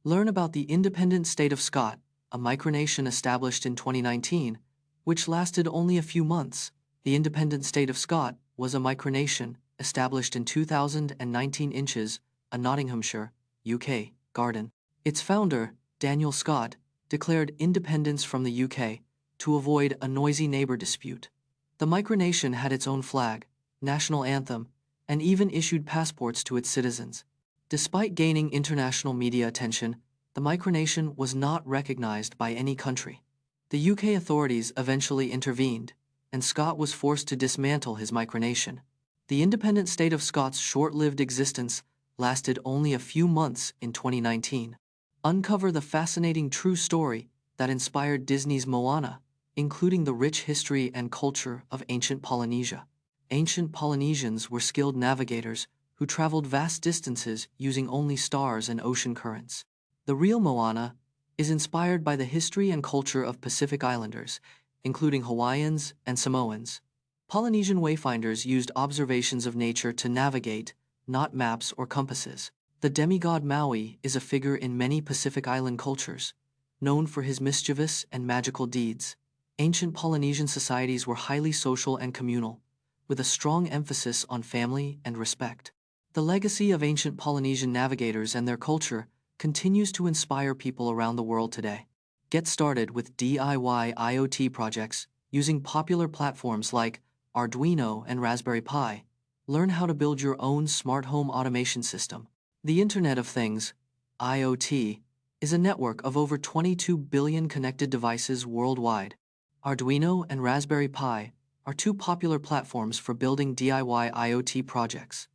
Learn about the independent state of Scot, a micronation established in 2019, which lasted only a few months. The independent state of Scot was a micronation established in 2019 inches, a Nottinghamshire, UK, garden. Its founder, Daniel Scott, declared independence from the UK to avoid a noisy neighbor dispute. The micronation had its own flag, national anthem, and even issued passports to its citizens. Despite gaining international media attention, the micronation was not recognized by any country. The UK authorities eventually intervened, and Scott was forced to dismantle his micronation. The independent state of Scot's short-lived existence lasted only a few months in 2019. Uncover the fascinating true story that inspired Disney's Moana, including the rich history and culture of ancient Polynesia. Ancient Polynesians were skilled navigators who traveled vast distances using only stars and ocean currents. The real Moana is inspired by the history and culture of Pacific Islanders, including Hawaiians and Samoans. Polynesian wayfinders used observations of nature to navigate, not maps or compasses. The demigod Maui is a figure in many Pacific Island cultures, known for his mischievous and magical deeds. Ancient Polynesian societies were highly social and communal, with a strong emphasis on family and respect. The legacy of ancient Polynesian navigators and their culture continues to inspire people around the world today. Get started with DIY IoT projects using popular platforms like Arduino and Raspberry Pi. Learn how to build your own smart home automation system. The Internet of Things, IoT, is a network of over 22 billion connected devices worldwide. Arduino and Raspberry Pi are two popular platforms for building DIY IoT projects.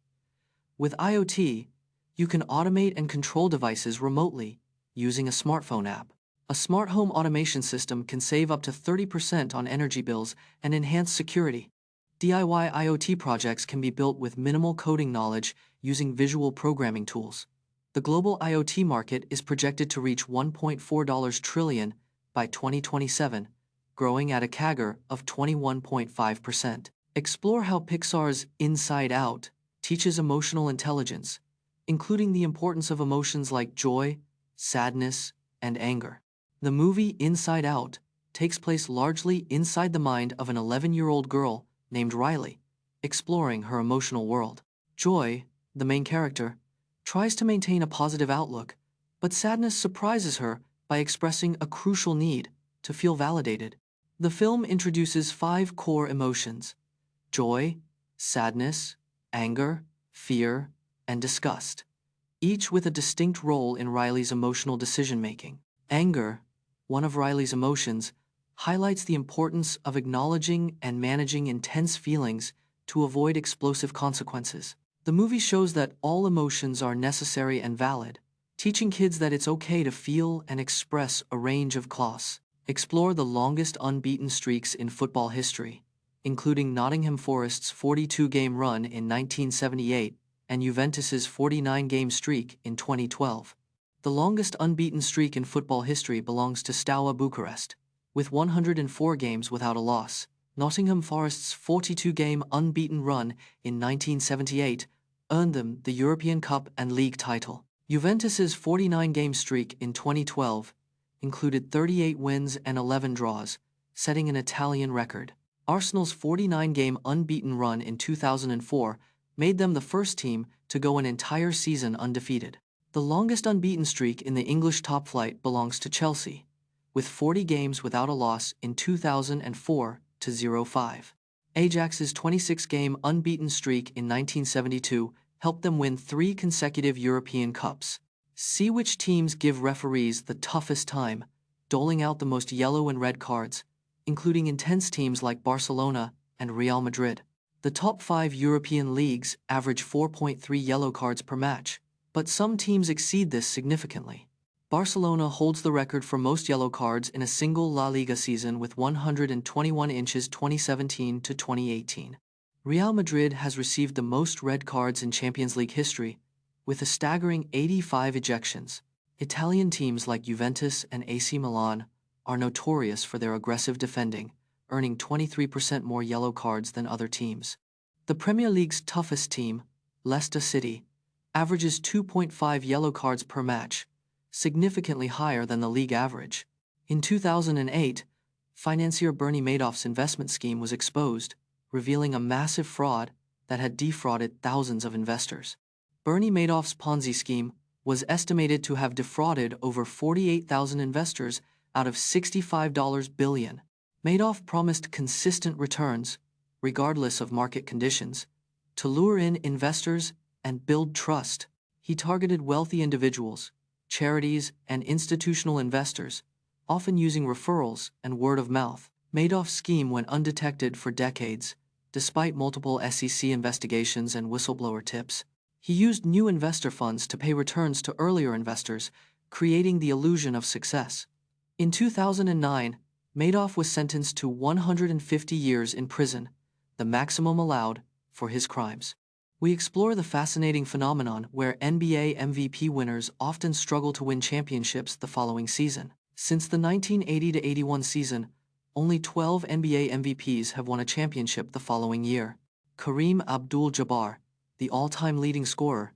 With IoT, you can automate and control devices remotely using a smartphone app. A smart home automation system can save up to 30% on energy bills and enhance security. DIY IoT projects can be built with minimal coding knowledge using visual programming tools. The global IoT market is projected to reach $1.4 trillion by 2027, growing at a CAGR of 21.5%. Explore how Pixar's Inside Out teaches emotional intelligence, including the importance of emotions like joy, sadness, and anger. The movie Inside Out takes place largely inside the mind of an 11-year-old girl named Riley, exploring her emotional world. Joy, the main character, tries to maintain a positive outlook, but sadness surprises her by expressing a crucial need to feel validated. The film introduces 5 core emotions: joy, sadness, anger, fear, and disgust, each with a distinct role in Riley's emotional decision-making. Anger, one of Riley's emotions, highlights the importance of acknowledging and managing intense feelings to avoid explosive consequences. The movie shows that all emotions are necessary and valid, teaching kids that it's okay to feel and express a range of class. Explore the longest unbeaten streaks in football history, including Nottingham Forest's 42-game run in 1978 and Juventus's 49-game streak in 2012. The longest unbeaten streak in football history belongs to Steaua Bucharest, with 104 games without a loss. Nottingham Forest's 42-game unbeaten run in 1978 earned them the European Cup and League title. Juventus's 49-game streak in 2012 included 38 wins and 11 draws, setting an Italian record. Arsenal's 49-game unbeaten run in 2004 made them the first team to go an entire season undefeated. The longest unbeaten streak in the English top flight belongs to Chelsea, with 40 games without a loss in 2004-05. Ajax's 26-game unbeaten streak in 1972 helped them win 3 consecutive European Cups. See which teams give referees the toughest time, doling out the most yellow and red cards, including intense teams like Barcelona and Real Madrid. The top 5 European leagues average 4.3 yellow cards per match, but some teams exceed this significantly. Barcelona holds the record for most yellow cards in a single La Liga season with 121 inches 2017-2018. Real Madrid has received the most red cards in Champions League history, with a staggering 85 ejections. Italian teams like Juventus and AC Milan are notorious for their aggressive defending, earning 23% more yellow cards than other teams. The Premier League's toughest team, Leicester City, averages 2.5 yellow cards per match, significantly higher than the league average. In 2008, financier Bernie Madoff's investment scheme was exposed, revealing a massive fraud that had defrauded thousands of investors. Bernie Madoff's Ponzi scheme was estimated to have defrauded over 48,000 investors out of $65 billion. Madoff promised consistent returns, regardless of market conditions, to lure in investors and build trust. He targeted wealthy individuals, charities, and institutional investors, often using referrals and word of mouth. Madoff's scheme went undetected for decades, despite multiple SEC investigations and whistleblower tips. He used new investor funds to pay returns to earlier investors, creating the illusion of success. In 2009, Madoff was sentenced to 150 years in prison, the maximum allowed, for his crimes. We explore the fascinating phenomenon where NBA MVP winners often struggle to win championships the following season. Since the 1980-81 season, only 12 NBA MVPs have won a championship the following year. Kareem Abdul-Jabbar, the all-time leading scorer,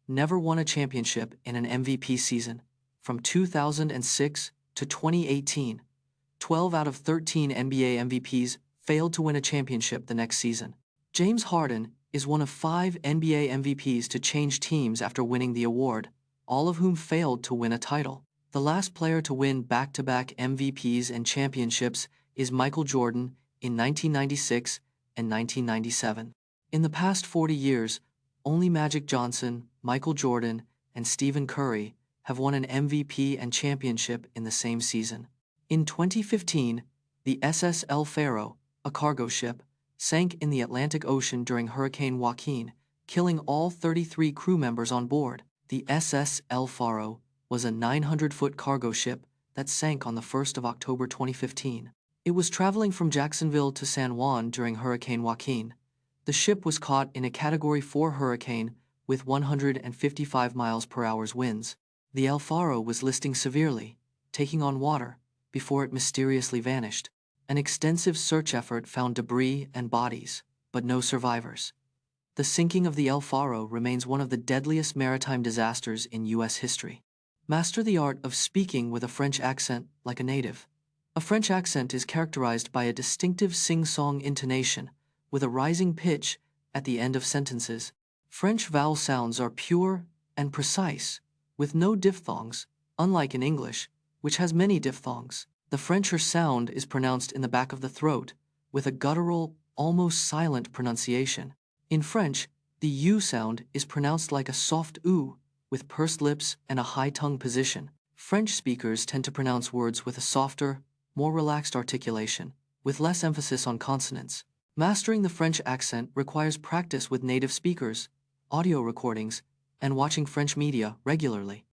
never won a championship in an MVP season. From 2006 to 2018, 12 out of 13 NBA MVPs failed to win a championship the next season. James Harden is one of 5 NBA MVPs to change teams after winning the award, all of whom failed to win a title. The last player to win back-to-back MVPs and championships is Michael Jordan in 1996 and 1997. In the past 40 years, only Magic Johnson, Michael Jordan, and Stephen Curry have won an MVP and championship in the same season. In 2015, the SS El Faro, a cargo ship, sank in the Atlantic Ocean during Hurricane Joaquin, killing all 33 crew members on board. The SS El Faro was a 900-foot cargo ship that sank on the 1st of October 2015. It was traveling from Jacksonville to San Juan during Hurricane Joaquin. The ship was caught in a Category 4 hurricane with 155 miles per hour winds. The El Faro was listing severely, taking on water, before it mysteriously vanished. An extensive search effort found debris and bodies, but no survivors. The sinking of the El Faro remains one of the deadliest maritime disasters in U.S. history. Master the art of speaking with a French accent like a native. A French accent is characterized by a distinctive sing-song intonation, with a rising pitch at the end of sentences. French vowel sounds are pure and precise, with no diphthongs, unlike in English, which has many diphthongs. The French sound is pronounced in the back of the throat, with a guttural, almost silent pronunciation. In French, the U sound is pronounced like a soft oo, with pursed lips and a high tongue position. French speakers tend to pronounce words with a softer, more relaxed articulation, with less emphasis on consonants. Mastering the French accent requires practice with native speakers, audio recordings, and watching French media regularly.